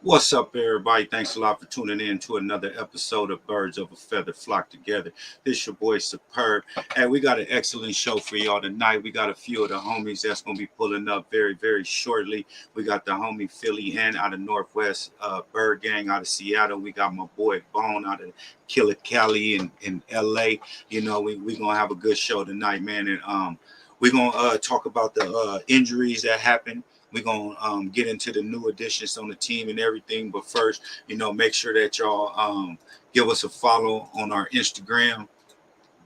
What's up, everybody? Thanks a lot for tuning in to another episode of Birds of a Feather Flock Together. This your boy Superb, and we got an excellent show for y'all tonight. We got a few of the homies that's going to be pulling up very, very shortly. We got the homie Philly Hen out of Northwest, Bird Gang out of Seattle. We got my boy Bone out of Killer Cali in LA. You know, we going to have a good show tonight, man. And we're going to talk about the injuries that happened. We're going to get into the new additions on the team and everything. But first, you know, make sure that y'all give us a follow on our Instagram,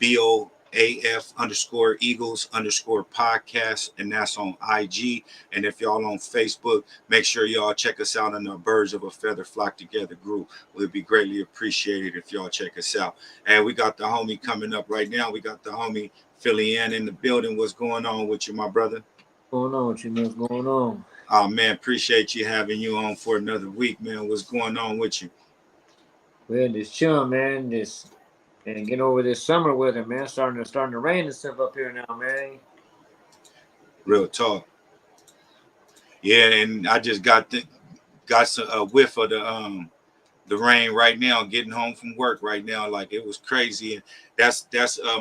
BOAF_Eagles_podcast. And that's on IG. And if y'all on Facebook, make sure y'all check us out in our Birds of a Feather Flock Together group. We'd be greatly appreciated if y'all check us out. And we got the homie coming up right now. We got the homie Philly Ann in the building. What's going on with you, my brother? What's going on with you, man? What's going on? Oh, man, appreciate you having you on for another week, man. What's going on with you? Well, just chilling, man. Just and getting over this summer weather, man. Starting to rain and stuff up here now, man. Real talk. Yeah, and I just got a whiff of the rain right now, getting home from work right now. Like, it was crazy. And that's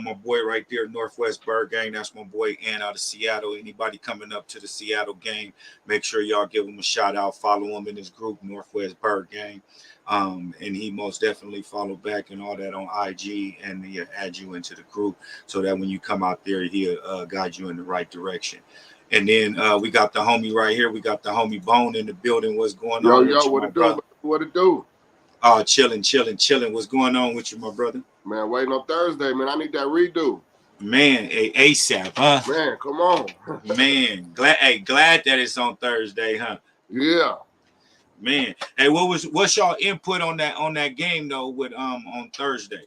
my boy right there, Northwest Bird Gang. That's my boy Ann out of Seattle. Anybody coming up to the Seattle game, make sure y'all give him a shout out. Follow him in his group, Northwest Bird Gang. And he most definitely follow back and all that on IG, and he'll add you into the group so that when you come out there, he'll guide you in the right direction. And then we got the homie right here. We got the homie Bone in the building. What's going on? Yo, what it do? What it do? Chilling. What's going on with you, my brother? Man, waiting on Thursday, man. I need that redo. Man, ASAP, huh? Man, come on. Man, glad that it's on Thursday, huh? Yeah. Man, hey, what's y'all input on that game though? With on Thursday.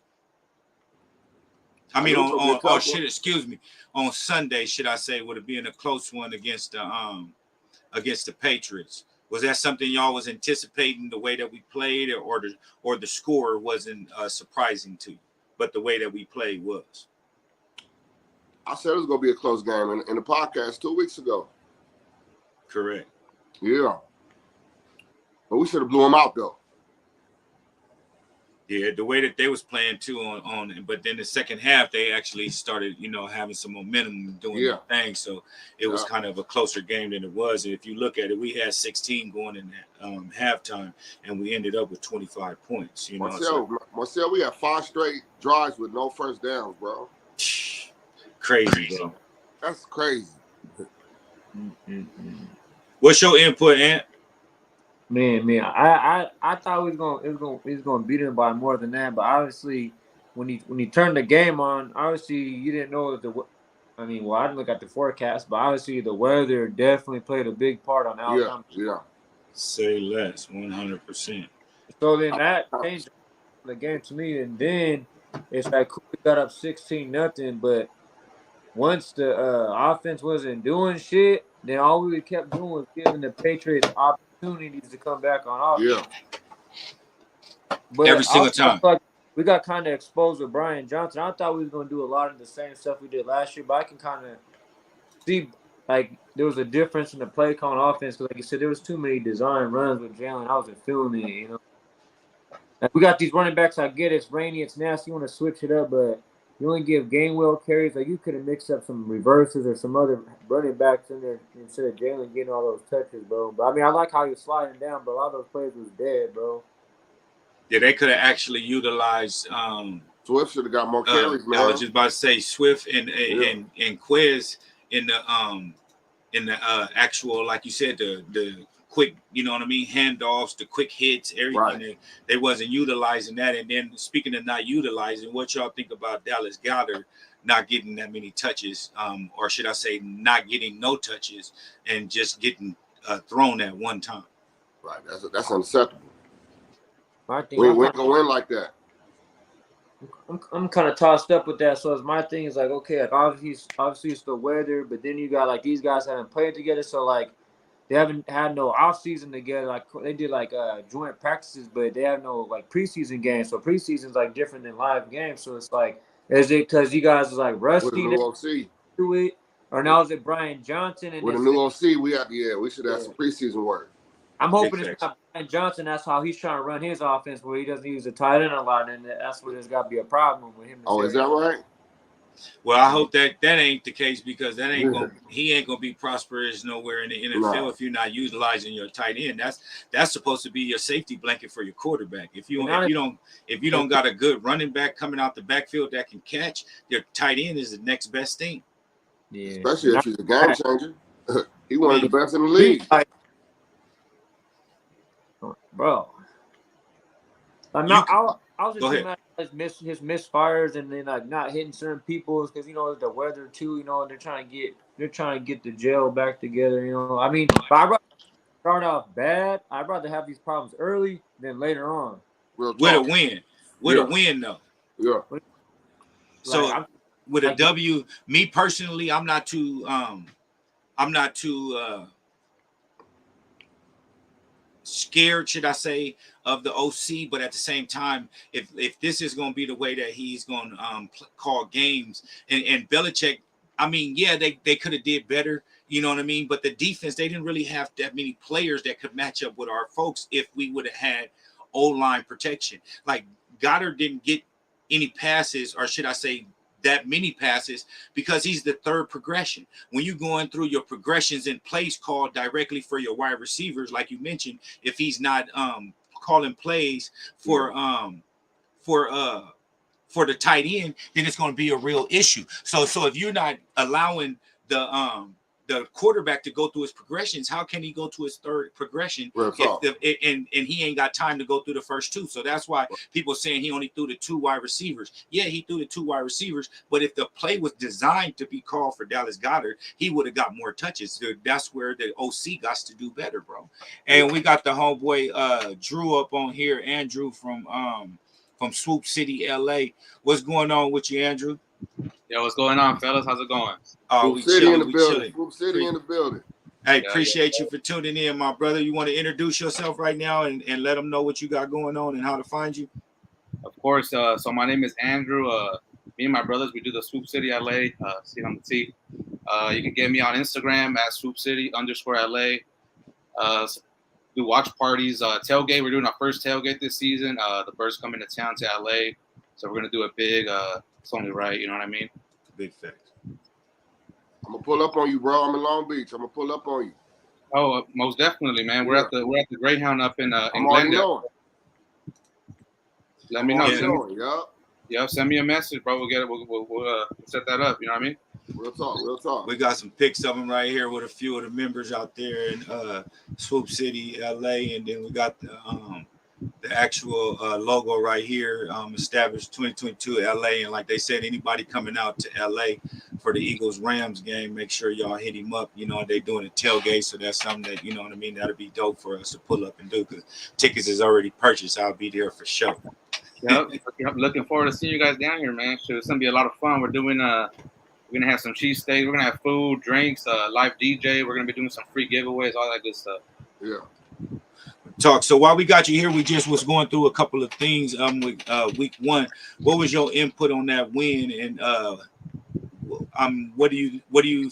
I mean on Sunday, should I say, would it be in a close one against the Patriots? Was that something y'all was anticipating, the way that we played, or the score wasn't surprising to you, but the way that we played was? I said it was going to be a close game in the podcast 2 weeks ago. Correct. Yeah. But we should have blew them out, though. Yeah, the way that they was playing too but then the second half they actually started, having some momentum doing their thing. So it was kind of a closer game than it was. And if you look at it, we had 16 going in halftime, and we ended up with 25 points. Marcel, we had 5 straight drives with no first downs, bro. Crazy, bro. That's crazy. What's your input, Ant? Man, I thought we was gonna beat him by more than that, but obviously, when he turned the game on, obviously you didn't know that I didn't look at the forecast, but obviously the weather definitely played a big part on the outcome. Yeah. Say less, 100%. So then that changed the game to me, and then it's like we got up 16-0, but once the offense wasn't doing shit, then all we kept doing was giving the Patriots opportunities to come back on offense. Yeah. But every single time. Like we got kind of exposed with Brian Johnson. I thought we was going to do a lot of the same stuff we did last year, but I can kind of see, like, there was a difference in the play calling offense. Because, like you said, there was too many design runs with Jalen. I wasn't feeling it, Like, we got these running backs. I get it. It's rainy. It's nasty. You want to switch it up, but you only give Gainwell carries. Like, you could have mixed up some reverses or some other running backs in there instead of Jalen getting all those touches, bro. But, I like how he was sliding down, but a lot of those plays was dead, bro. Yeah, they could have actually utilized Swift should have got more carries, man. I was just about to say Swift and Quiz in the actual, like you said, the quick, handoffs, the quick hits, everything. Right. They wasn't utilizing that. And then speaking of not utilizing, what y'all think about Dallas Goedert not getting that many touches, or should I say not getting no touches and just getting thrown at one time? Right. That's unacceptable. I think we ain't gonna win like that. I'm kind of tossed up with that. So my thing is like, okay, like obviously it's the weather, but then you got like these guys haven't played together. So like they haven't had no off season together. Like they did like joint practices, but they have no like preseason games. So preseason's like different than live games. So it's like, is it because you guys is like With a rusty new OC. to it, or now is it Brian Johnson and With a it's new OC, we should have some preseason work. I'm hoping Big it's facts. not Brian Johnson. That's how he's trying to run his offense, where he doesn't use a tight end a lot, and that's where there's got to be a problem with him. Oh, is that right? Well, I hope that ain't the case, because he ain't gonna be prosperous nowhere in the NFL if you're not utilizing your tight end. That's supposed to be your safety blanket for your quarterback. If you don't got a good running back coming out the backfield that can catch, your tight end is the next best thing. Yeah, Especially if he's a game changer. He one of the best in the league. Bro. I was just thinking about his misfires and then like not hitting certain people because the weather too. They're trying to get the gel back together. I mean, but I'd rather start off bad. I'd rather have these problems early than later on. With a win, a win though. Yeah. So with a W, me personally, I'm not too scared, should I say, of the OC, but at the same time, if this is going to be the way that he's going to call games, and Belichick, I mean, yeah, they could have did better, you know what I mean? But the defense, they didn't really have that many players that could match up with our folks if we would have had O-line protection. Like Goddard didn't get any passes, or should I say that many passes, because he's the third progression. When you're going through your progressions in plays called directly for your wide receivers, like you mentioned, if he's not calling plays for the tight end, then it's going to be a real issue. So if you're not allowing the quarterback to go through his progressions, how can he go to his third progression and he ain't got time to go through the first two? So that's why people are saying he only threw the two wide receivers. Yeah, he threw the two wide receivers, but if the play was designed to be called for Dallas Goedert, he would have got more touches. So that's where the OC got to do better, bro. And we got the homeboy Drew up on here, Andrew from Swoop City, LA. What's going on with you, Andrew? Yo, what's going on, fellas? How's it going? Oh, Swoop City in the building. Swoop City in the building. Hey, appreciate you for tuning in, my brother. You want to introduce yourself right now and let them know what you got going on and how to find you? Of course. So my name is Andrew. Me and my brothers, we do the Swoop City LA. See it on the T. You can get me on Instagram at Swoop City _LA. Do watch parties, tailgate. We're doing our first tailgate this season. The Birds coming to town to LA, so we're gonna do it big. It's only right, you know what I mean? Big fact. I'm gonna pull up on you, bro. I'm in Long Beach. I'm gonna pull up on you. Oh, most definitely, man. We're at the Greyhound up in Glendale. Let me know. Yeah, send me a message, bro. We'll get it. We'll set that up. You know what I mean? Real talk. We got some pics of them right here with a few of the members out there in Swoop City, LA, and then we got the actual logo right here, established 2022 LA. And like they said, anybody coming out to LA for the Eagles-Rams game, make sure y'all hit him up. They're doing a tailgate, so that's something that, you know what I mean, that'll be dope for us to pull up and do, because tickets is already purchased. I'll be there for sure. Yep. Looking forward to seeing you guys down here, man. It's gonna be a lot of fun. We're gonna have some cheesesteaks. We're gonna have food, drinks, live DJ. We're gonna be doing some free giveaways, all that good stuff. Yeah. Talk. So while we got you here, we just was going through a couple of things. With week one, what was your input on that win, and what do you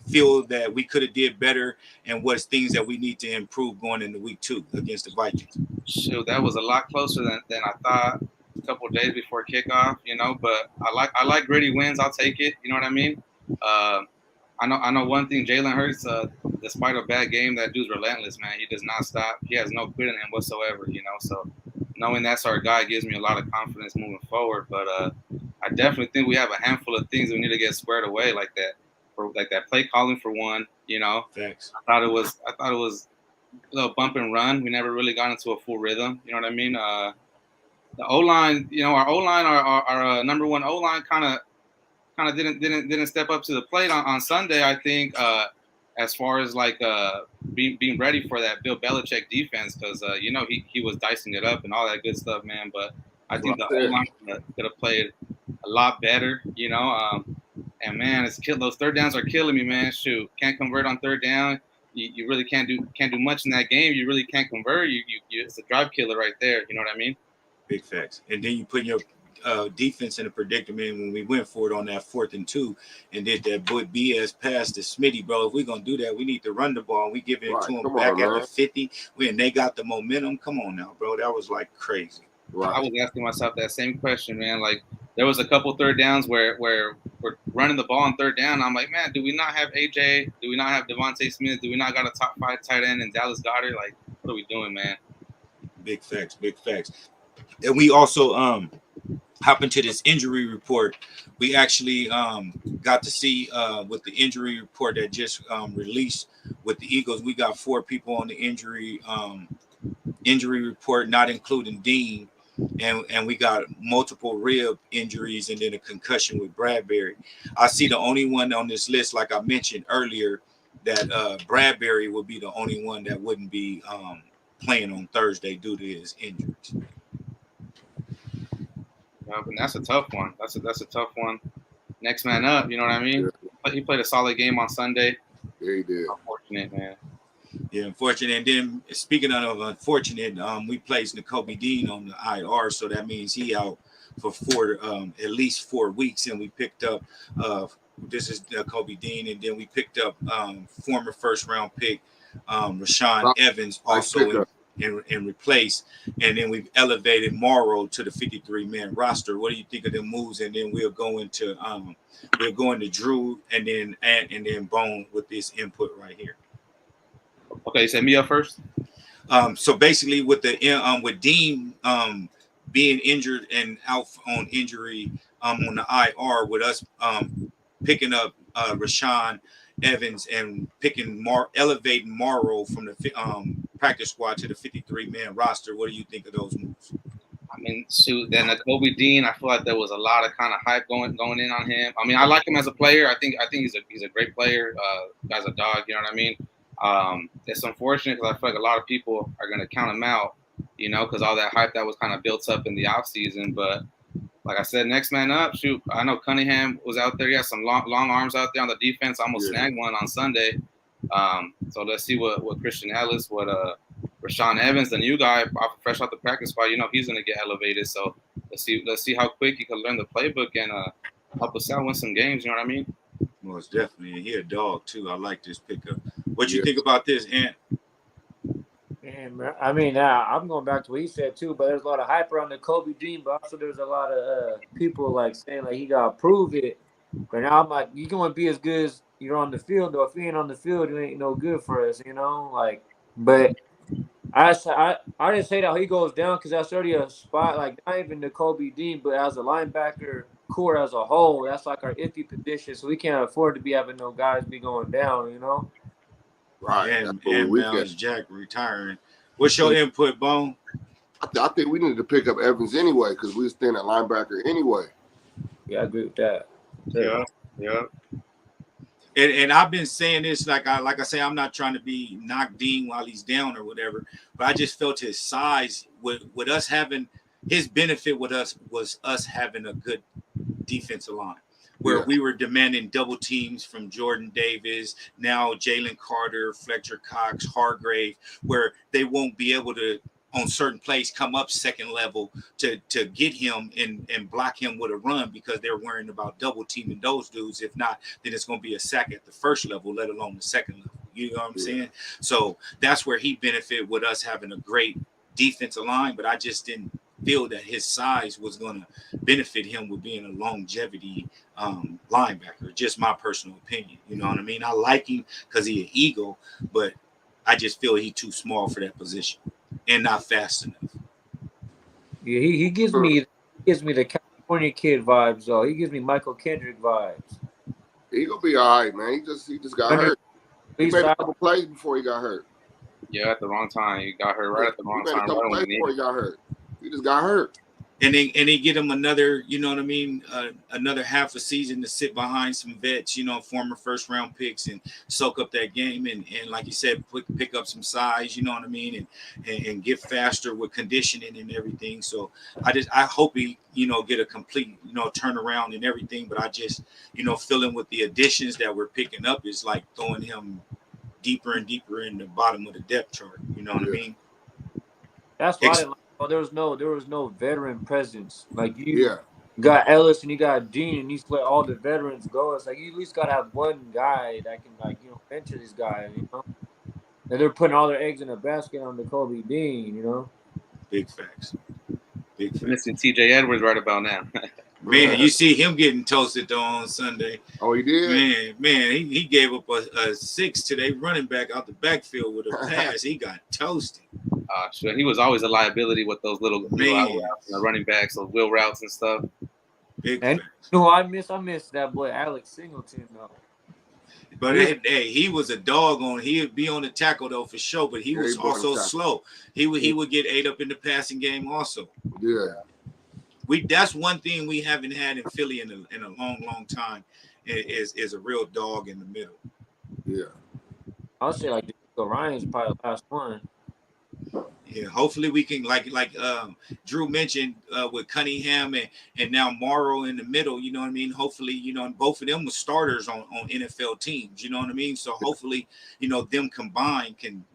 feel that we could have did better, and what's things that we need to improve going into week two against the Vikings? Shoot, that was a lot closer than I thought. A couple of days before kickoff, but I like gritty wins. I'll take it. You know what I mean? I know one thing. Jalen Hurts, despite a bad game, that dude's relentless, man. He does not stop. He has no quit in him whatsoever. So knowing that's our guy gives me a lot of confidence moving forward. But I definitely think we have a handful of things we need to get squared away, like that. For like that play calling for one. Thanks. I thought it was a little bump and run. We never really got into a full rhythm. You know what I mean? The O-line, our O-line, our number one O-line kind of didn't step up to the plate on Sunday. I think as far as like being ready for that Bill Belichick defense, because he was dicing it up and all that good stuff, man. But I think the O-line could have played a lot better, and man, those third downs are killing me, man. Shoot, can't convert on third down. you really can't do much in that game. You really can't convert. You it's a drive killer right there. You know what I mean? Big facts. And then you put your defense in a predicament when we went for it on that 4th and 2 and did that BS pass to Smitty, bro. If we're going to do that, we need to run the ball. And we giving it to them back at the 50 when they got the momentum. Come on now, bro. That was like crazy. Right. I was asking myself that same question, man. Like there was a couple third downs where we're running the ball on third down. I'm like, man, do we not have AJ? Do we not have Devontae Smith? Do we not got a top 5 tight end in Dallas Goedert? Like, what are we doing, man? Big facts, big facts. And we also hop into this injury report. We actually got to see with the injury report that just released with the Eagles, we got 4 people on the injury report, not including Dean. And we got multiple rib injuries and then a concussion with Bradbury. I see the only one on this list, like I mentioned earlier, that Bradbury would be the only one that wouldn't be playing on Thursday due to his injuries. Yeah, and that's a tough one. That's a tough one. Next man up, you know what I mean? Yeah. He played a solid game on Sunday. Yeah, he did. Unfortunate, man. Yeah, unfortunate. And then speaking of unfortunate, we placed Nakobe Dean on the IR, so that means he out for at least 4 weeks. And we picked up this is Nakobe Dean, and then we picked up former first-round pick Rashawn Evans also and replace, and then we've elevated Morrow to the 53-man roster. What do you think of the moves? And then we'll go into Drew and then Bone with this input right here. Okay, send me up first. So basically, with with Dean being injured and out on injury on the IR, with us picking up Rashawn Evans and elevating Morrow from the practice squad to the 53-man roster. What do you think of those moves? I mean, shoot, then Nakobe Dean, I feel like there was a lot of kind of hype going in on him. I mean, I like him as a player. I think he's a great player. Guy's a dog, you know what I mean? It's unfortunate because I feel like a lot of people are going to count him out, you know, because all that hype that was kind of built up in the offseason. But like I said, next man up. Shoot, I know Cunningham was out there. He had some long arms out there on the defense. I almost snagged one on Sunday. So let's see what Christian Ellis, what Rashawn Evans, the new guy, fresh off the practice squad. You know he's going to get elevated. So let's see how quick he can learn the playbook and help us out win some games. You know what I mean? Most definitely. He a dog too. I like this pickup. What you think about this, Ant? Man, I mean, I'm going back to what he said too, but there's a lot of hype around the Kobe Dean, but also there's a lot of people like saying like he got to prove it. But now I'm like, you're going to be as good as you're on the field, though. If you ain't on the field, you ain't no good for us, you know? Like, but I didn't say that he goes down because that's already a spot, like not even the Kobe Dean, but as a linebacker core as a whole, that's like our iffy position. So we can't afford to be having no guys be going down, you know? Right. And Miles Jack retiring. What's your input, Bone? I think we needed to pick up Evans anyway because we was thin at linebacker anyway. Yeah, I agree with that. Yeah. And I've been saying this, like I say, I'm not trying to be knocked Dean while he's down or whatever, but I just felt his size with us having his benefit with us was us having a good defensive line. Where we were demanding double teams from Jordan Davis, now Jalen Carter, Fletcher Cox, Hargrave, where they won't be able to, on certain plays, come up second level to get him and block him with a run because they're worrying about double teaming those dudes. If not, then it's going to be a sack at the first level, let alone the second level. You know what I'm saying? So that's where he benefited with us having a great defensive line, but I just didn't feel that his size was going to benefit him with being a longevity linebacker. Just my personal opinion. You know what I mean? I like him because he's an Eagle, but I just feel he's too small for that position and not fast enough. Yeah, he gives me the California kid vibes, though. He gives me Michael Kendrick vibes. He gonna be all right, man. He just got hurt. He made a couple plays before he got hurt. Yeah, at the wrong time. He got hurt right at the wrong time. He made a couple plays before he got hurt. He just got hurt. And they get him another, you know what I mean, another half a season to sit behind some vets, you know, former first round picks and soak up that game and like you said, pick up some size, you know what I mean, and get faster with conditioning and everything. So I hope he, you know, get a complete, you know, turnaround and everything. But I just, you know, feeling with the additions that we're picking up is like throwing him deeper and deeper in the bottom of the depth chart. You know what I mean? That's why I didn't like. Oh, there was no veteran presence. Like you Yeah. got Ellis and you got Dean, and you let all the veterans go. It's like you at least gotta have one guy that can mentor this guy. And they're putting all their eggs in a basket on the Kobe Dean. Big facts. Big facts. Missing T.J. Edwards right about now. Man, you see him getting toasted though on Sunday. Oh, he did? Man, he gave up a 6 to their running back out the backfield with a pass. He got toasted. Sure. He was always a liability with those little out routes and the running backs, those wheel routes and stuff. Big and facts. I miss that boy Alex Singleton though. But hey, he was a dog on. He'd be on the tackle though for sure. But he was also slow. He would get ate up in the passing game also. Yeah. That's one thing we haven't had in Philly in a long time is a real dog in the middle. Yeah. I'll say like Ryan's probably the last one. Yeah, hopefully we can like Drew mentioned with Cunningham and now Morrow in the middle, you know what I mean? Hopefully, both of them were starters on NFL teams, you know what I mean? So hopefully, them combined can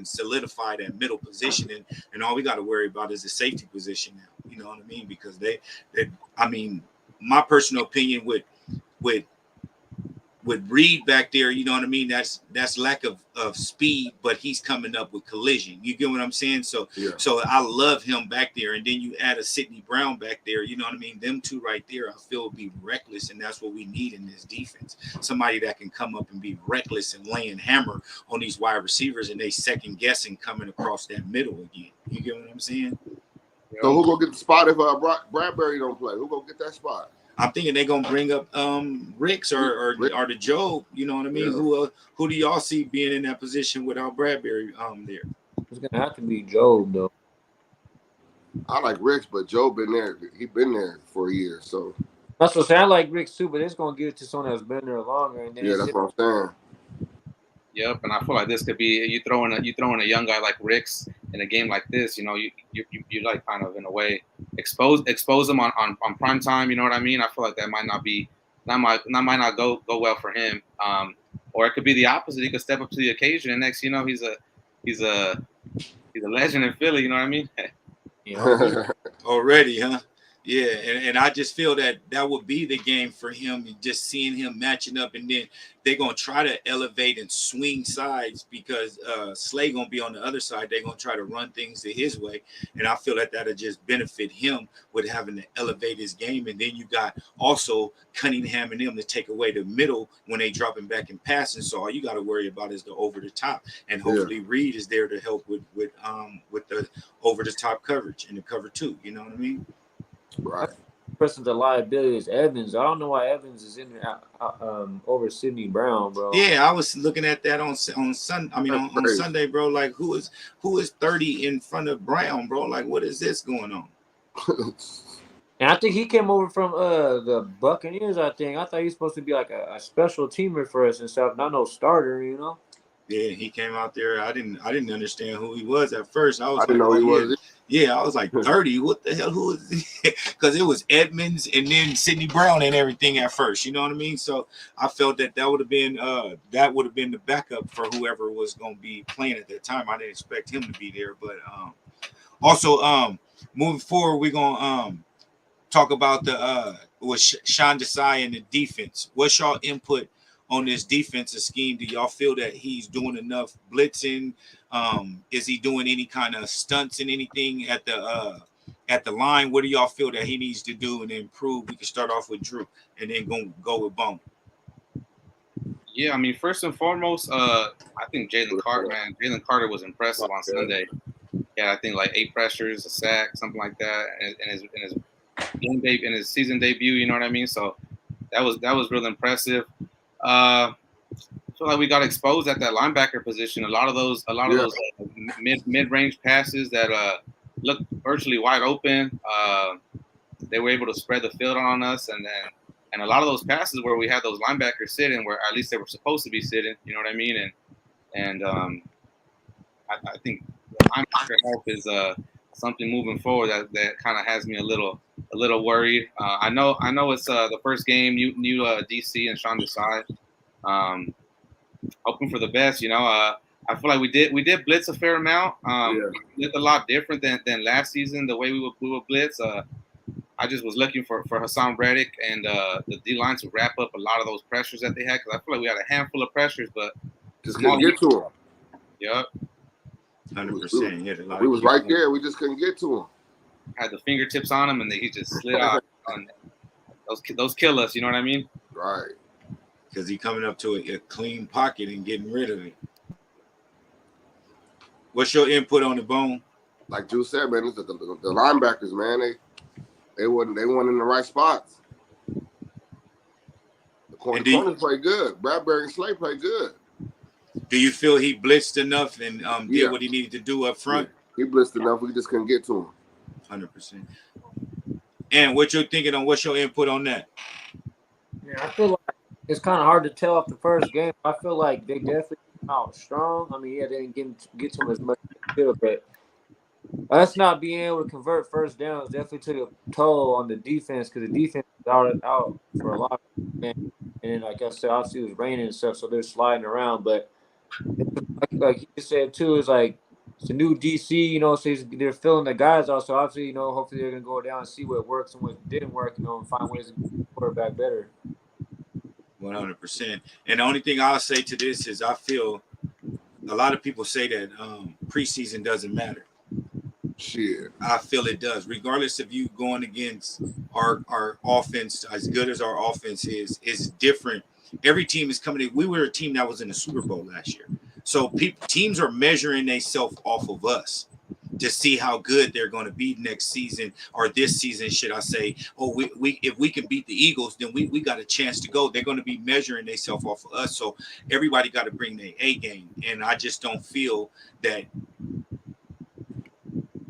solidify that middle position and all we got to worry about is the safety position now, you know what I mean? Because my personal opinion with Reed back there, you know what I mean? That's lack of speed, but he's coming up with collision. You get what I'm saying? So I love him back there. And then you add a Sidney Brown back there, you know what I mean? Them two right there, I feel would be reckless, and that's what we need in this defense. Somebody that can come up and be reckless and laying hammer on these wide receivers, and they second guessing coming across that middle again. You get what I'm saying? So who gonna get the spot if Bradbury don't play? Who gonna get that spot? I'm thinking they're gonna bring up Ricks or the Joe. You know what I mean? Yeah. Who do y'all see being in that position without Bradbury there? It's gonna have to be Joe though. I like Ricks, but Joe been there. He been there for a year, so that's what I'm saying. I like Ricks too, but it's gonna give it to someone that's been there longer. And then that's what I'm saying. Yep, and I feel like this could be you throwing a young guy like Ricks in a game like this. You like kind of in a way expose them on prime time. You know what I mean? I feel like that might not go well for him. Or it could be the opposite. He could step up to the occasion, and next he's a legend in Philly. You know what I mean? Already, huh? Yeah, and I just feel that would be the game for him, and just seeing him matching up, and then they're gonna try to elevate and swing sides because Slay gonna be on the other side. They're gonna try to run things to his way, and I feel that that'll just benefit him with having to elevate his game. And then you got also Cunningham and them to take away the middle when they drop him back in passing. So all you got to worry about is the over the top, and hopefully Reed is there to help with the over the top coverage and the cover two. You know what I mean? Right. Person, the liability is Evans. I don't know why Evans is in there over Sidney Brown, bro. Yeah, I was looking at that on Sunday, bro. Like, who is 30 in front of Brown, bro? Like, what is this going on? And I think he came over from the Buccaneers. I thought he was supposed to be like a special teamer for us and stuff, not no starter, Yeah, he came out there. I didn't understand who he was at first. I didn't know he was. Yeah, I was like 30. What the hell? Who is he? Because it was Edmonds and then Sidney Brown and everything at first. You know what I mean? So I felt that would have been the backup for whoever was going to be playing at that time. I didn't expect him to be there, but also moving forward, we're gonna talk about with Sean Desai and the defense. What's y'all input on this defensive scheme? Do y'all feel that he's doing enough blitzing? Is he doing any kind of stunts and anything at the line? What do y'all feel that he needs to do and improve? We can start off with Drew and then go with Bone. Yeah, I mean, first and foremost, I think Jalen Carter was impressive on Sunday. Yeah, I think like 8 pressures, a sack, something like that, in his season debut. You know what I mean? So that was real impressive. I feel like we got exposed at that linebacker position. A lot of those mid-range passes that looked virtually wide open. They were able to spread the field on us, and a lot of those passes where we had those linebackers sitting, where at least they were supposed to be sitting. You know what I mean? And I think linebacker help is something moving forward that kind of has me a little worried. I know it's the first game, new DC and Sean Desai. hoping for the best. I feel like we did blitz a fair amount. We blitzed a lot different than last season. The way we would blitz. I just was looking for Hassan Reddick and the D line to wrap up a lot of those pressures that they had, because I feel like we had a handful of pressures, but just couldn't get to him. Yep. 100%. We was right there. We just couldn't get to him. Had the fingertips on him, and he just slid out. Those kill us. You know what I mean? Right. Because he coming up to a clean pocket and getting rid of it. What's your input on the Bone? Like Drew said, man, the linebackers, man, they weren't in the right spots. The corners play good. Bradbury and Slay play good. Do you feel he blitzed enough and did what he needed to do up front? Yeah. He blitzed enough. We just couldn't get to him. 100%. And what you're thinking on? What's your input on that? Yeah, I feel like it's kind of hard to tell off the first game. I feel like they definitely came out strong. I mean, yeah, they didn't get to him as much as they could, but us not being able to convert first downs definitely took a toll on the defense, because the defense was out for a lot of games. And then, like I said, obviously it was raining and stuff, so they're sliding around. But like he said too, it's like it's a new DC, so they're filling the guys out. So obviously, hopefully they're gonna go down and see what works and what didn't work, and find ways to get the quarterback better. 100%. And the only thing I'll say to this is I feel a lot of people say that preseason doesn't matter. Shit. I feel it does. Regardless of you going against our offense, as good as our offense is different. Every team is coming in. We were a team that was in the Super Bowl last year. So teams are measuring themselves off of us to see how good they're going to be next season, or this season, should I say. We if we can beat the Eagles, then we got a chance to go. They're going to be measuring themselves off of us. So everybody got to bring their A game. And I just don't feel that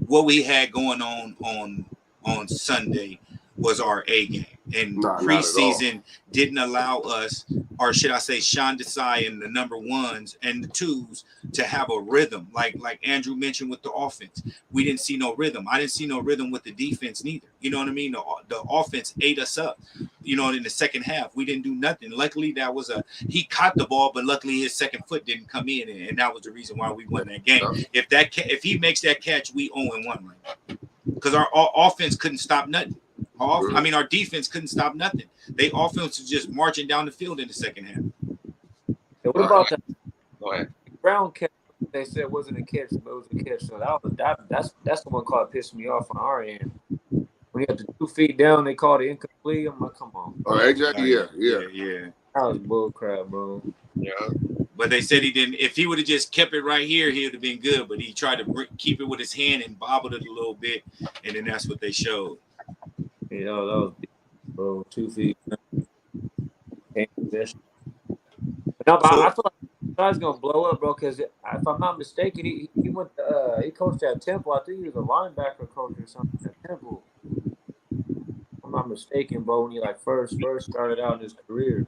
what we had going on Sunday was our A game. And preseason didn't allow us, or should I say Sean Desai and the number ones and the twos, to have a rhythm. Like Andrew mentioned with the offense. We didn't see no rhythm. I didn't see no rhythm with the defense neither. You know what I mean? The offense ate us up, in the second half. We didn't do nothing. Luckily, he caught the ball, but luckily his second foot didn't come in, and that was the reason why we won that game. If he makes that catch, we 0-1 right now. Because our offense couldn't stop nothing. Our defense couldn't stop nothing. They offense was just marching down the field in the second half. What about that? Go ahead. Brown catch? They said wasn't a catch, but it was a catch. So that's the one call that pissed me off on our end. When you have the 2 feet down, they called it incomplete. I'm like, come on. Oh, AJ, yeah. That was bull crap, bro. Yeah. But they said he didn't. If he would have just kept it right here, he would have been good. But he tried to keep it with his hand and bobbled it a little bit, and then that's what they showed. Yeah, that was big, bro. 2 feet. But no, but I feel like the guy's gonna blow up, bro. Because if I'm not mistaken, he went. He coached at Temple. I think he was a linebacker coach or something at Temple. If I'm not mistaken, bro. When he first started out in his career.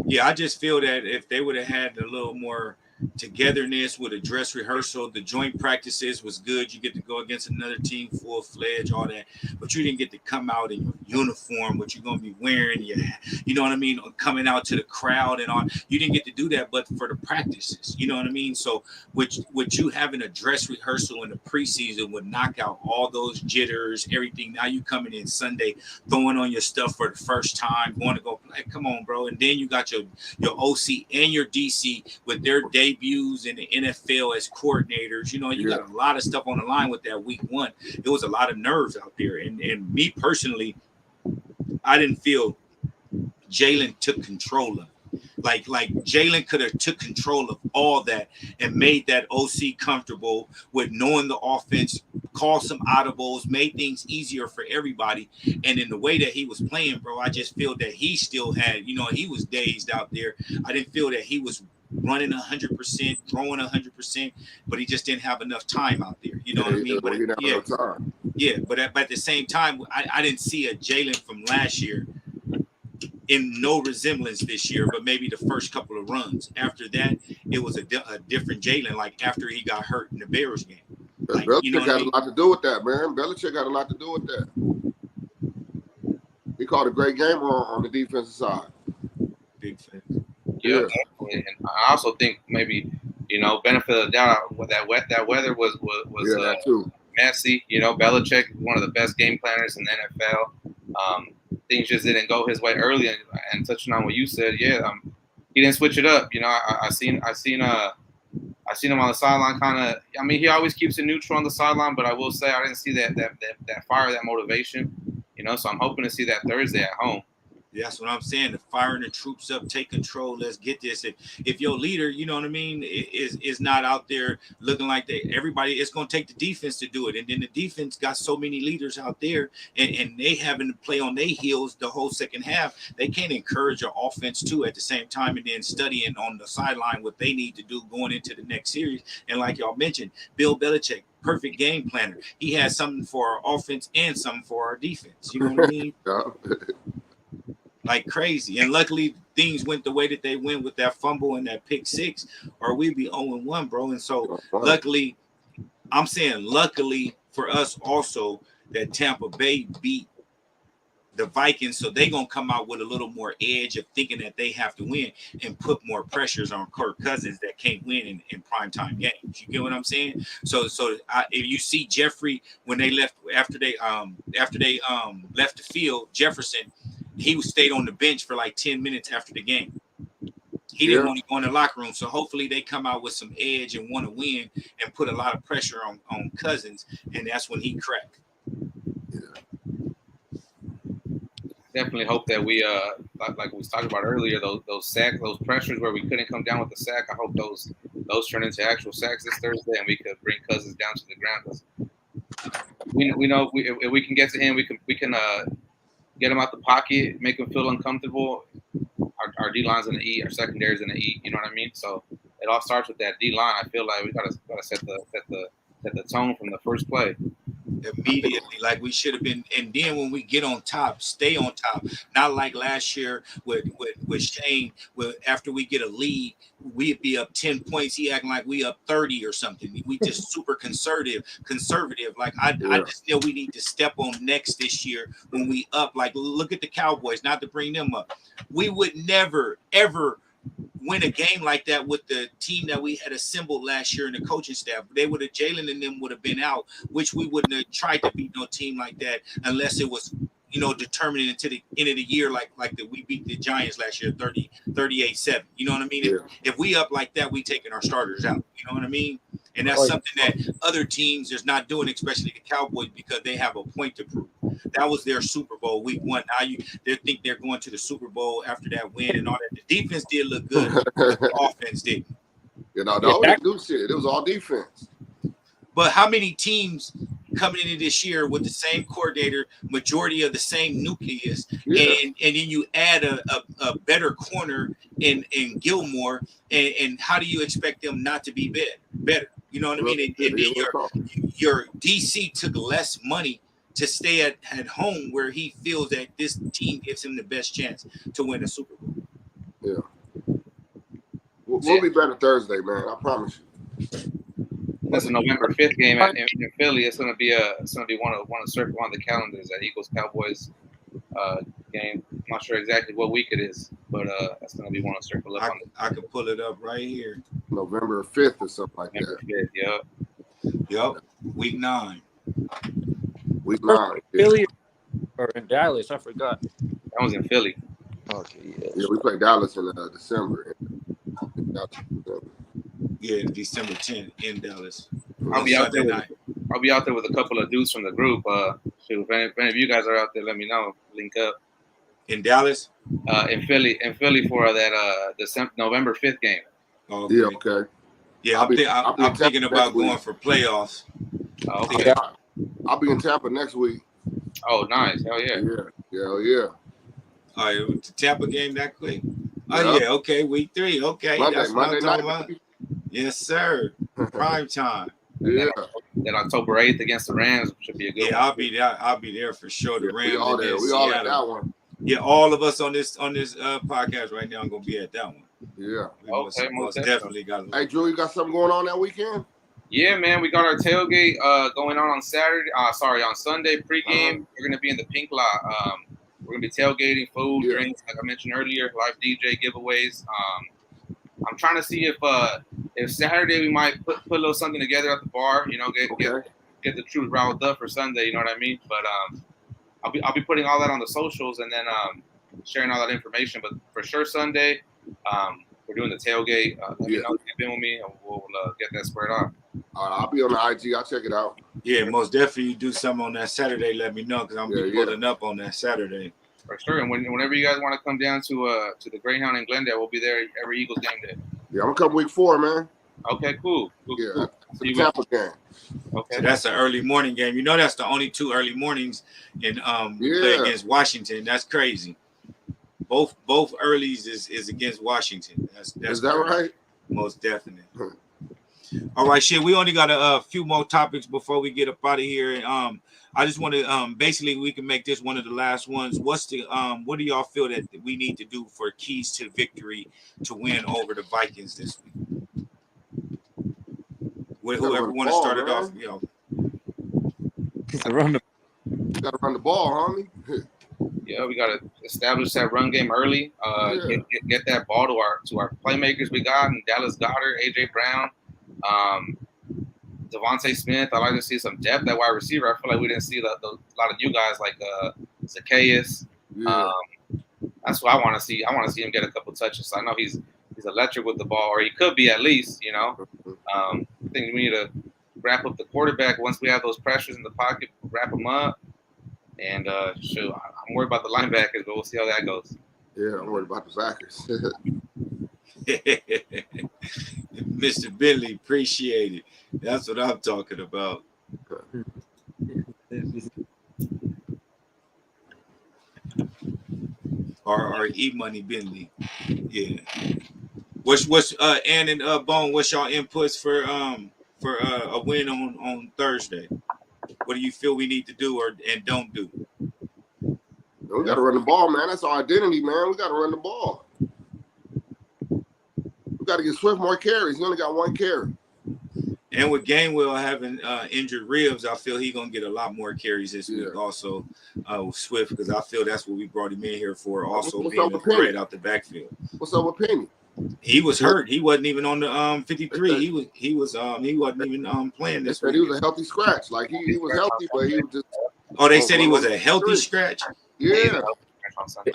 Yeah, I just feel that if they would have had a little more togetherness with a dress rehearsal, the joint practices was good. You get to go against another team full-fledged, all that, but you didn't get to come out in your uniform, what you're gonna be wearing, you know what I mean, coming out to the crowd and all. You didn't get to do that, but for the practices, you know what I mean. So with you having a dress rehearsal in the preseason would knock out all those jitters, everything. Now you coming in Sunday, throwing on your stuff for the first time, going to go play. Come on, bro. And then you got your OC and your DC with their debuts in the NFL as coordinators. You got a lot of stuff on the line with that week one. There was a lot of nerves out there. And me personally, I didn't feel Jalen took control of it. Like Jalen could have took control of all that and made that OC comfortable with knowing the offense, called some audibles, made things easier for everybody. And in the way that he was playing, bro, I just feel that he still had, he was dazed out there. I didn't feel that he was running 100%, throwing 100%, but he just didn't have enough time out there. You know what I mean? But at the same time, I didn't see a Jalen from last year in no resemblance this year, but maybe the first couple of runs. After that, it was a different Jalen, like after he got hurt in the Bears game. Belichick had a lot to do with that, man. Belichick had a lot to do with that. He called a great game on the defensive side. Big fan. Yeah, Yeah. definitely. And I also think maybe, benefit of the doubt, that weather was That too. messy. Belichick is one of the best game planners in the NFL. Things just didn't go his way early, and touching on what you said, he didn't switch it up. I seen him on the sideline, kind of. I mean, he always keeps it neutral on the sideline, but I will say I didn't see that fire, that motivation. So I'm hoping to see that Thursday at home. That's what I'm saying. The firing the troops up, take control. Let's get this. If your leader, you know what I mean, is not out there looking like everybody, it's going to take the defense to do it. And then the defense got so many leaders out there, and they having to play on their heels the whole second half. They can't encourage your offense too at the same time, and then studying on the sideline what they need to do going into the next series. And like y'all mentioned, Bill Belichick, perfect game planner. He has something for our offense and something for our defense. You know what I mean? Like crazy. And luckily things went the way that they went with that fumble and that pick six, or we'd be 0-1, bro. And so luckily, I'm saying luckily for us also that Tampa Bay beat the Vikings, so they're going to come out with a little more edge of thinking that they have to win and put more pressures on Kirk Cousins that can't win in primetime games. You get what I'm saying? So if you see Jeffrey when they left after they left the field, Jefferson, he stayed on the bench for like 10 minutes after the game. He didn't want to go in the locker room. So hopefully they come out with some edge and want to win and put a lot of pressure on Cousins, and that's when he cracked. Definitely hope that we like we was talking about earlier, those sacks, those pressures where we couldn't come down with the sack. I hope those turn into actual sacks this Thursday, and we could bring Cousins down to the ground. We know if we can get to him, we can get him out the pocket, make him feel uncomfortable. Our D line's gonna eat, our secondary's gonna eat. You know what I mean? So it all starts with that D line. I feel like we gotta set the tone from the first play. Immediately, like we should have been, and then when we get on top, stay on top. Not like last year with Shane. After we get a lead, we'd be up 10 points. He acting like we up 30 or something. We just super conservative. Like I just know we need to step on next this year when we up. Like look at the Cowboys. Not to bring them up, we would never ever win a game like that with the team that we had assembled last year in the coaching staff. They would have Jalen and them would have been out, which we wouldn't have tried to beat no team like that unless it was, determined into the end of the year like we beat the Giants last year 38-7. You know what I mean? Yeah. If we up like that, we taking our starters out. You know what I mean? And that's something that other teams is not doing, especially the Cowboys, because they have a point to prove. That was their Super Bowl week 1. Now they think they're going to the Super Bowl after that win and all that. The defense did look good, but the offense didn't. They didn't do shit. It was all defense. But how many teams coming into this year with the same coordinator, majority of the same nucleus, and then you add a better corner in Gilmore, and how do you expect them not to be better? You know what I mean? And then your DC took less money to stay at home where he feels that this team gives him the best chance to win a Super Bowl. Yeah. We'll be better Thursday, man. I promise you. That's a November 5th game in Philly. It's gonna be one of the calendars, that Eagles Cowboys game. I'm not sure exactly what week it is, but that's gonna be one to circle up. I can pull it up right here. November 5th or something like November that. 5th, Yep. Week 9. Week 9. Philly or in Dallas? I forgot. That was in Philly. Okay, Yeah, we played Dallas in December. Yeah, December 10th in Dallas. I'll be out there with a couple of dudes from the group. If any of you guys are out there, let me know. Link up. In Dallas? In Philly for that November 5th game. Oh, okay. Yeah, okay. Yeah, I'm thinking about going for playoffs. Oh, okay. I'll be in Tampa next week. Oh, nice. Hell yeah. Yeah. All right, the Tampa game that quick. Oh, yeah, okay, week 3. Okay, that's what I'm talking about. Yes, sir. Prime time. Yeah. Then October 8th against the Rams should be a good one. I'll be there for sure. The Rams. We all there. We all at that one. Yeah, all of us on this podcast right now are gonna be at that one. Yeah. Okay, most definitely got it. Hey, Drew, you got something going on that weekend? Yeah, man, we got our tailgate going on Saturday. On Sunday pregame. We're gonna be in the Pink Lot. We're gonna be tailgating, food, drinks, like I mentioned earlier, live DJ giveaways. I'm trying to see if Saturday we might put a little something together at the bar. You know, get the troops riled up for Sunday. You know what I mean? But I'll be putting all that on the socials and then sharing all that information. But for sure Sunday, we're doing the tailgate. Let me know, get in with me, and we'll get that squared off. I'll be on the IG. I'll check it out. Yeah, most definitely. You do something on that Saturday, let me know because I'm gonna be pulling up on that Saturday. For sure. And whenever you guys want to come down to the Greyhound in Glendale, we'll be there every Eagles game day. Yeah, I'm gonna come week 4, man. Okay, cool. Yeah, it's a Tampa game. Okay, so that's an early morning game. You know, that's the only 2 early mornings in play against Washington. That's crazy. Both earlies is against Washington. That's is that crazy. right? Most definitely. All right, shit. We only got a few more topics before we get up out of here. And I just want to basically we can make this one of the last ones. What do y'all feel that we need to do for keys to victory to win over the Vikings this week? With whoever want to start it off, you know. Gotta run the ball, homie. Yeah, we gotta establish that run game early. Get that ball to our playmakers we got, and Dallas Goedert, AJ Brown, Devontae Smith. I like to see some depth at wide receiver. I feel like we didn't see a lot of new guys like Zacchaeus. Yeah. That's what I want to see. I want to see him get a couple touches. I know he's electric with the ball, or he could be at least. You know, I think we need to wrap up the quarterback once we have those pressures in the pocket. Wrap them up, and shoot, I'm worried about the linebackers, but we'll see how that goes. Yeah, I'm worried about the Packers. Mr. Bentley, appreciate it. That's what I'm talking about. Or E-Money Bentley. Yeah. What's Ann and Bone, what's y'all inputs for a win on Thursday? What do you feel we need to do and don't do? We got to run the ball, man. That's our identity, man. We got to run the ball. We got to get Swift more carries. He only got 1 carry. And with Gainwell having injured ribs, I feel he's going to get a lot more carries this week also with Swift, because I feel that's what we brought him in here for, also being a threat out the backfield. What's up with Penny? He was hurt. He wasn't even on the 53. He wasn't even playing this week. He was a healthy scratch. Like he was healthy, but he was just. Oh, they said he was a healthy scratch? Yeah.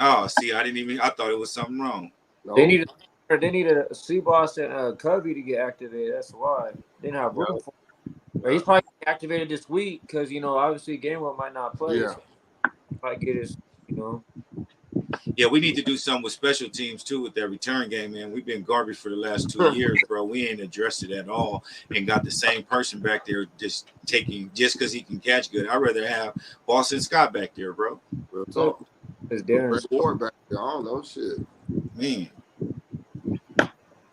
Oh, see, I thought it was something wrong. No. They needed a C-Boss and Covey to get activated. That's why they didn't have room for him. But he's probably activated this week because, you know, obviously Gainwell might not play. Yeah. So probably get his, you know. Yeah, we need to do something with special teams too with that return game, man. We've been garbage for the last 2 years, bro. We ain't addressed it at all and got the same person back there just because he can catch good. I'd rather have Boston Scott back there, bro. Real talk. It's Darren Ward back there. I don't know shit. Man.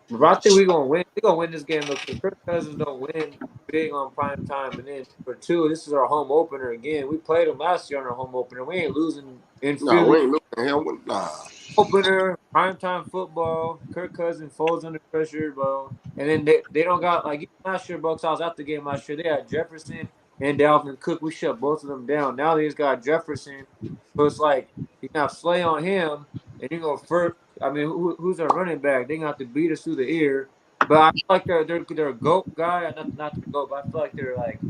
But I think we're gonna win. We're gonna win this game. Look, the Kirk Cousins don't win big on prime time, and then for 2, this is our home opener again. We played them last year on our home opener. We ain't losing in Philly. No, we ain't losing. Hell, nah. Opener, primetime football. Kirk Cousins falls under pressure, bro. And then they don't got like last year, bro. Cause I was at the game last year. They had Jefferson and Dalvin Cook. We shut both of them down. Now they just got Jefferson, so it's like you can have Slay on him, and you go first. I mean, who's our running back? They gonna have to beat us through the air. But I feel like they're a GOAT guy. Not the GOAT, but I feel like they're like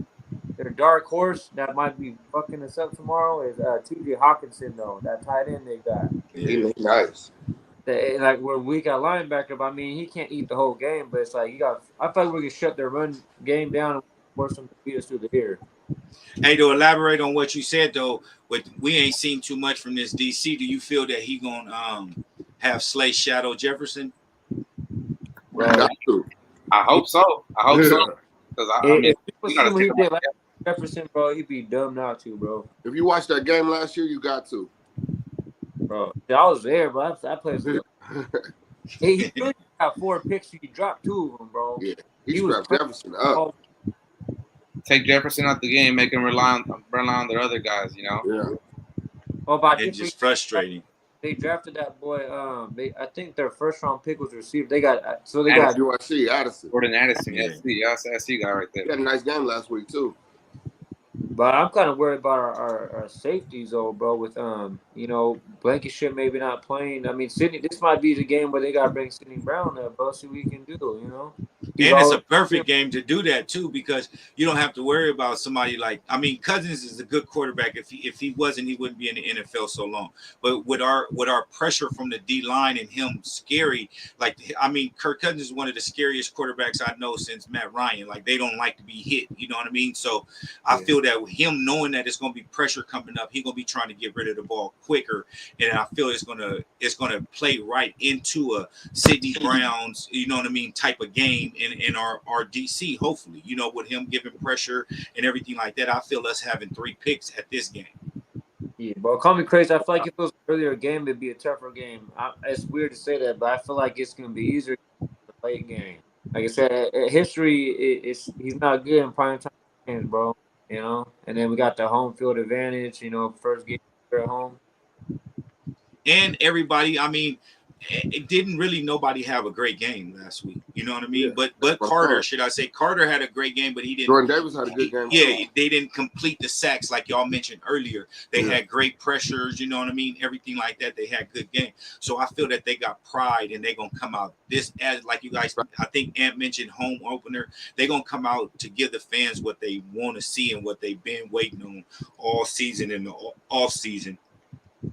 their dark horse that might be fucking us up tomorrow is T.J. Hawkinson though. That tight end they got. Yeah, nice. Like we're weak at linebacker, but I mean he can't eat the whole game. But it's like I feel like we can shut their run game down and force them to beat us through the air. Hey, to elaborate on what you said though, we ain't seen too much from this DC. Do you feel that he gonna have Slay shadow Jefferson? Right. I hope so. Because I mean, what he did like Jefferson, bro, he'd be dumb not to, bro. If you watched that game last year, you got to. Bro, I was there, bro. I played. He really got 4 picks. He dropped 2 of them, bro. Yeah, he strapped Jefferson up. Take Jefferson out the game, make him rely on their other guys. You know. Yeah. Oh, but it's just frustrating. They drafted that boy. I think their first round pick was received. They got USC Addison. Gordon Addison, SC guy right there. He had a nice game last week too. But I'm kind of worried about our safeties, though, bro. With Blankenship maybe not playing. I mean, Sydney. This might be the game where they gotta bring Sydney Brown up, bro. See what he can do. He's And it's a always perfect game to do that too, because you don't have to worry about somebody like, I mean, Cousins is a good quarterback. If he wasn't, he wouldn't be in the NFL so long. But with our pressure from the D line and him scary, like, I mean, Kirk Cousins is one of the scariest quarterbacks I know since Matt Ryan. Like, they don't like to be hit. You know what I mean? So I feel that with him knowing that it's going to be pressure coming up, he's going to be trying to get rid of the ball quicker, and I feel it's gonna play right into a Sidney Brown's, you know what I mean, type of game in our DC, hopefully, with him giving pressure and everything like that. I feel us having 3 picks at this game. Yeah, bro. Call me crazy. I feel like if it was an earlier game, it'd be a tougher game. It's weird to say that, but I feel like it's gonna be easier in the late game. Like I said, history he's not good in prime time games, bro. And then we got the home field advantage. First game at home. And everybody, I mean, it didn't really nobody have a great game last week. You know what I mean? Yeah. But Carter, should I say, Carter had a great game, but he didn't. Jordan Davis had a good game. Yeah, they didn't complete the sacks like y'all mentioned earlier. They had great pressures, you know what I mean? Everything like that. They had good game. So I feel that they got pride and they're gonna come out this as like you guys. I think Ant mentioned home opener. They're gonna come out to give the fans what they want to see and what they've been waiting on all season and the off season.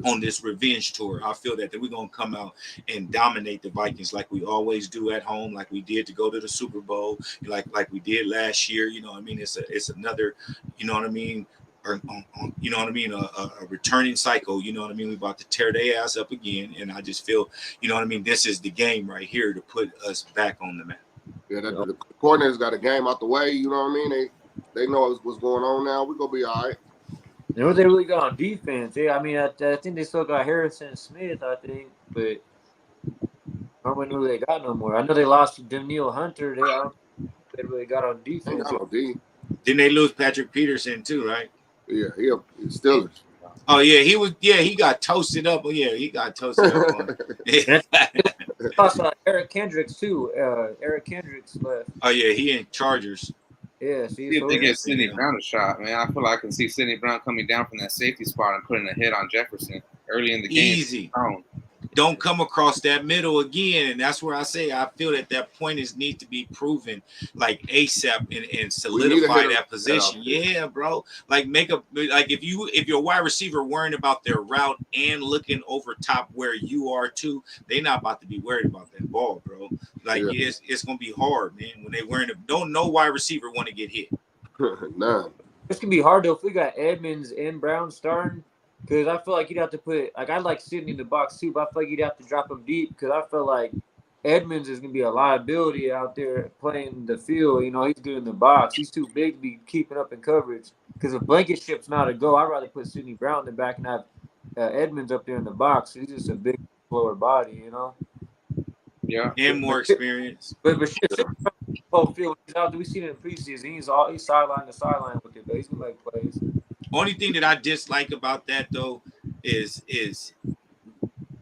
On this revenge tour, I feel that we're gonna come out and dominate the Vikings like we always do at home, like we did to go to the Super Bowl, like we did last year. You know what I mean? It's another, you know what I mean, or you know what I mean, a returning cycle. You know what I mean? We about to tear their ass up again, and I just feel, you know what I mean. This is the game right here to put us back on the map. Yeah, the coordinators got a game out the way. You know what I mean? They know what's going on now. We're gonna be all right. You know what they really got on defense? Yeah, I mean, I think they still got Harrison Smith, I think, but I don't know who they got no more. I know they lost Daniil Hunter. They really got on defense. They got no D. Didn't they lose Patrick Peterson too, right? Yeah, he's Steelers. Oh yeah, he was. Yeah, he got toasted up. Oh yeah, he got toasted up. Plus, Eric Kendricks too. Eric Kendricks left. Oh yeah, he in Chargers. Yeah, see if they get Sidney Brown a shot, man. I feel like I can see Sidney Brown coming down from that safety spot and putting a hit on Jefferson early in the game. Easy. Don't come across that middle again, and that's where I say I feel that point needs to be proven like ASAP and solidify that position. Yeah, bro. Like if you're a wide receiver worrying about their route and looking over top where you are too, they're not about to be worried about that ball, bro. Like it's gonna be hard, man. When they worrying, no wide receiver want to get hit. Nah. This can be hard though if we got Edmonds and Brown starting. Because I feel like you'd have to put – like, I like Sidney in the box too, but I feel like you'd have to drop him deep because I feel like Edmonds is going to be a liability out there playing the field. He's good in the box. He's too big to be keeping up in coverage. Because if Blankenship's not a go, I'd rather put Sidney Brown in the back and have Edmonds up there in the box. He's just a big, slower body, Yeah. And more experience. But shit, whole field, he's out there. We seen it in preseason. He's sideline to sideline with it, but he's going to make plays. Only thing that I dislike about that though is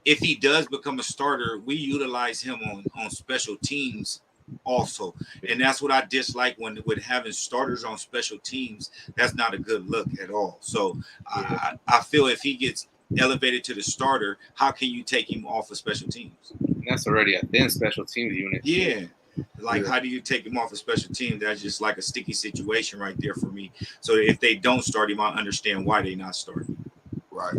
if he does become a starter, we utilize him on special teams also, and that's what I dislike with having starters on special teams. That's not a good look at all. So I feel if he gets elevated to the starter, how can you take him off of special teams? And that's already a thin special teams unit. Yeah. How do you take him off a special team? That's just like a sticky situation right there for me. So if they don't start him, I understand why they not starting. Right.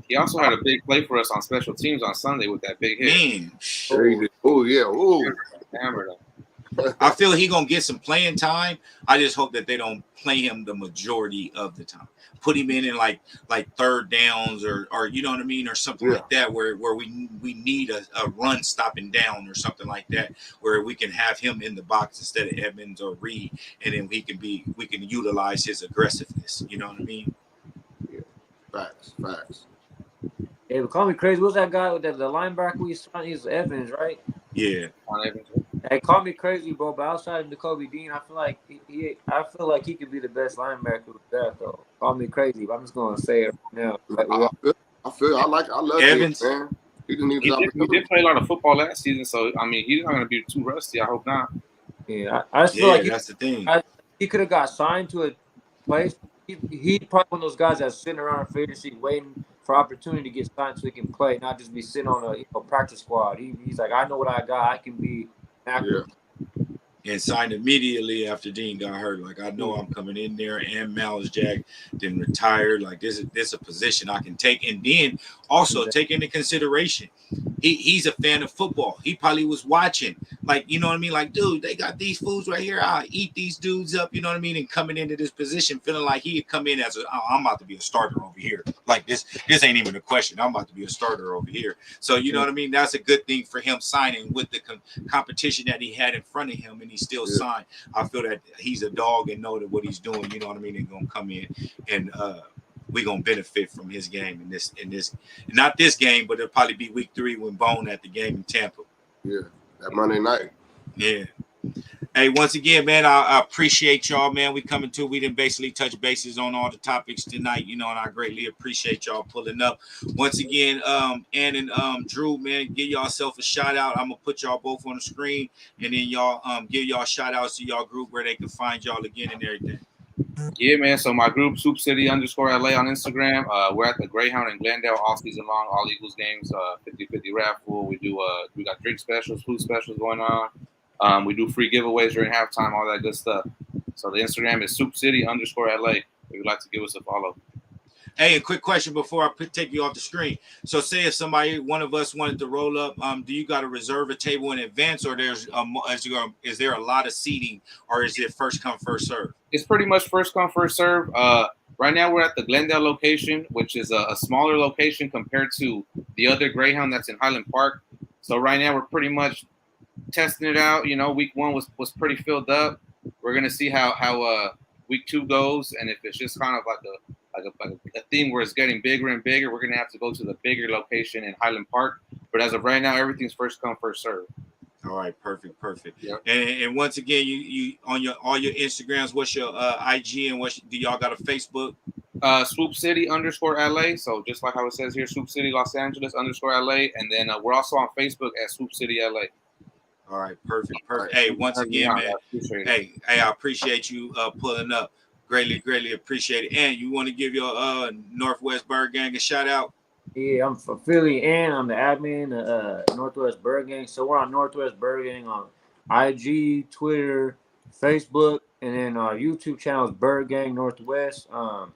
He also had a big play for us on special teams on Sunday with that big hit. Man. Oh yeah. Oh. Hammered him. I feel he gonna get some playing time. I just hope that they don't play him the majority of the time. Put him in like third downs or you know what I mean, or something like that, where we need a run stopping down or something like that, where we can have him in the box instead of Edmonds or Reed, and then we can utilize his aggressiveness. You know what I mean? Yeah. Facts. Hey, but call me crazy. What's that guy with the linebacker we signed? He's Evans, right? Yeah. Hey, call me crazy, bro. But outside of Jacoby Dean, I feel like he could be the best linebacker with that, though. Call me crazy, but I'm just gonna say it right now. I love Evans, man. He did play a lot of football last season, so I mean he's not gonna be too rusty. I hope not. Yeah, I just feel like that's the thing. He could have got signed to a place He probably one of those guys that's sitting around in free agency waiting for opportunity to get signed so he can play, not just be sitting on a practice squad. He's like, I know what I got. I can be active. And signed immediately after Dean got hurt. Like, I know I'm coming in there, and Miles Jack then retired. Like, this is a position I can take. And then also take into consideration, he's a fan of football. He probably was watching, like, you know what I mean? Like, dude, they got these foods right here. I'll eat these dudes up, you know what I mean? And coming into this position, feeling like he could come in as I'm about to be a starter over here. Like, this ain't even a question. I'm about to be a starter over here. So, you know what I mean? That's a good thing for him signing with the competition that he had in front of him, and he still signed. I feel that he's a dog and know that what he's doing, you know what I mean, and gonna come in and we're gonna benefit from his game in this not this game, but it'll probably be week 3 when Bone at the game in Tampa. Yeah, that Monday night. Yeah. Hey, once again, man, I appreciate y'all, man. We didn't basically touch bases on all the topics tonight, you know, and I greatly appreciate y'all pulling up. Once again, Ann and Drew, man, give yourself a shout out. I'm gonna put y'all both on the screen, and then y'all give y'all shout outs to y'all group where they can find y'all again and everything. Yeah, man. So my group, Soup City _LA on Instagram. We're at the Greyhound in Glendale all season long, all Eagles games, 50-50 raffle. We got drink specials, food specials going on. We do free giveaways during halftime, all that good stuff. So the Instagram is Soup City _LA. If you'd like to give us a follow. Hey, a quick question before I take you off the screen. So say if one of us wanted to roll up, do you got to reserve a table in advance, or is there a lot of seating, or is it first come, first serve? It's pretty much first come, first serve. Right now we're at the Glendale location, which is a smaller location compared to the other Greyhound that's in Highland Park. So right now we're pretty much testing it out. You know, week 1 was pretty filled up. We're gonna see how week 2 goes, and if it's just kind of like a thing where it's getting bigger and bigger, we're gonna have to go to the bigger location in Highland Park. But as of right now, everything's first come, first serve. All right, perfect. Yep. And once again, you on all your Instagrams, what's your IG and do y'all got a Facebook? Swoop City _LA. So just like how it says here, Swoop City Los Angeles _LA, and then we're also on Facebook at Swoop City LA. All right, perfect. Hey, once again, man. Hey, I appreciate you pulling up. Greatly appreciate it. And you want to give your Northwest Bird Gang a shout out? Yeah, I'm from Philly, and I'm the admin of Northwest Bird Gang. So we're on Northwest Bird Gang on IG, Twitter, Facebook, and then our YouTube channel is Bird Gang Northwest. So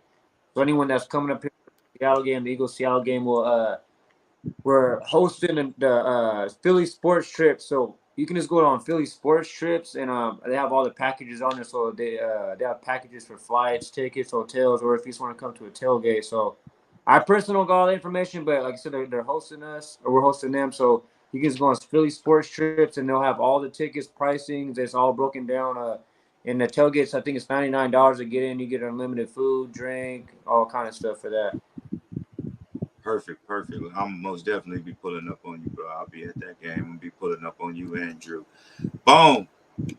anyone that's coming up here for the Seattle game, the Eagles Seattle game, we're hosting the Philly sports trip. So you can just go on Philly sports trips, and they have all the packages on there. So they have packages for flights, tickets, hotels, or if you just want to come to a tailgate. So I personally don't got all the information, but like I said, they're hosting us, or we're hosting them. So you can just go on Philly sports trips, and they'll have all the tickets, pricings. It's all broken down. In the tailgates, I think it's $99 to get in. You get unlimited food, drink, all kind of stuff for that. Perfect. I'm most definitely be pulling up on you, bro. I'll be at that game. I'm gonna be pulling up on you, Andrew. Boom.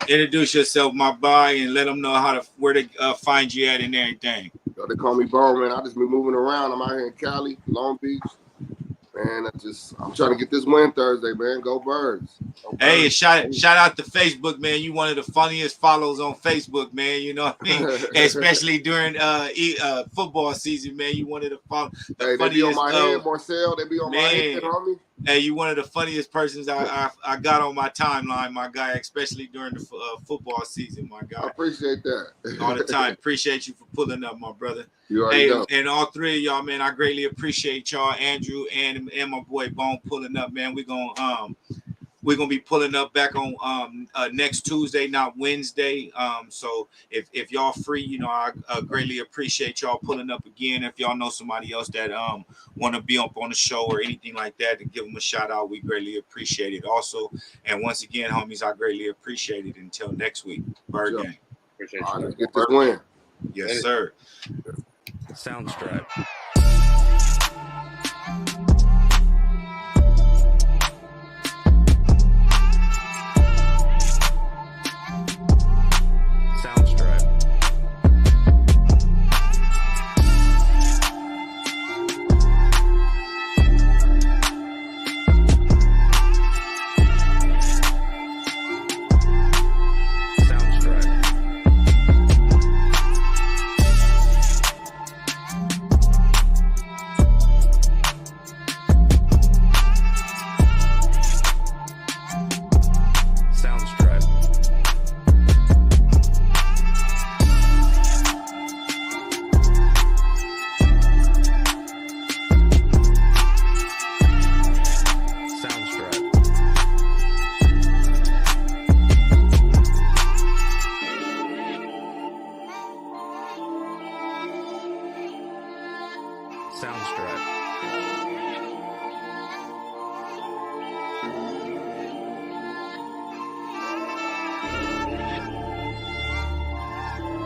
Introduce yourself, my boy, and let them know where to find you at and everything. They call me Bone, man. I just been moving around. I'm out here in Cali, Long Beach. Man, I'm trying to get this win Thursday, man. Go Birds. Hey, shout out to Facebook, man. You one of the funniest follows on Facebook, man. You know what I mean? Especially during football season, man. You one of the funniest. Hey, they be on my head, Marcel. They be on my head, homie. Hey, you one of the funniest persons I got on my timeline, my guy, especially during the football season, my guy. I appreciate that. All the time. Appreciate you for pulling up, my brother. You already know. And all three of y'all, man, I greatly appreciate y'all, Andrew and my boy Bone pulling up, man. We're gonna be pulling up back on next Tuesday, not Wednesday. So if y'all free, you know, I greatly appreciate y'all pulling up again. If y'all know somebody else that want to be up on the show or anything like that, to give them a shout out, we greatly appreciate it. Also, and once again, homies, I greatly appreciate it. Until next week, Bird Gang. Appreciate you. All right, let's get this win. Yes, sir. Soundstripe. Soundstripe.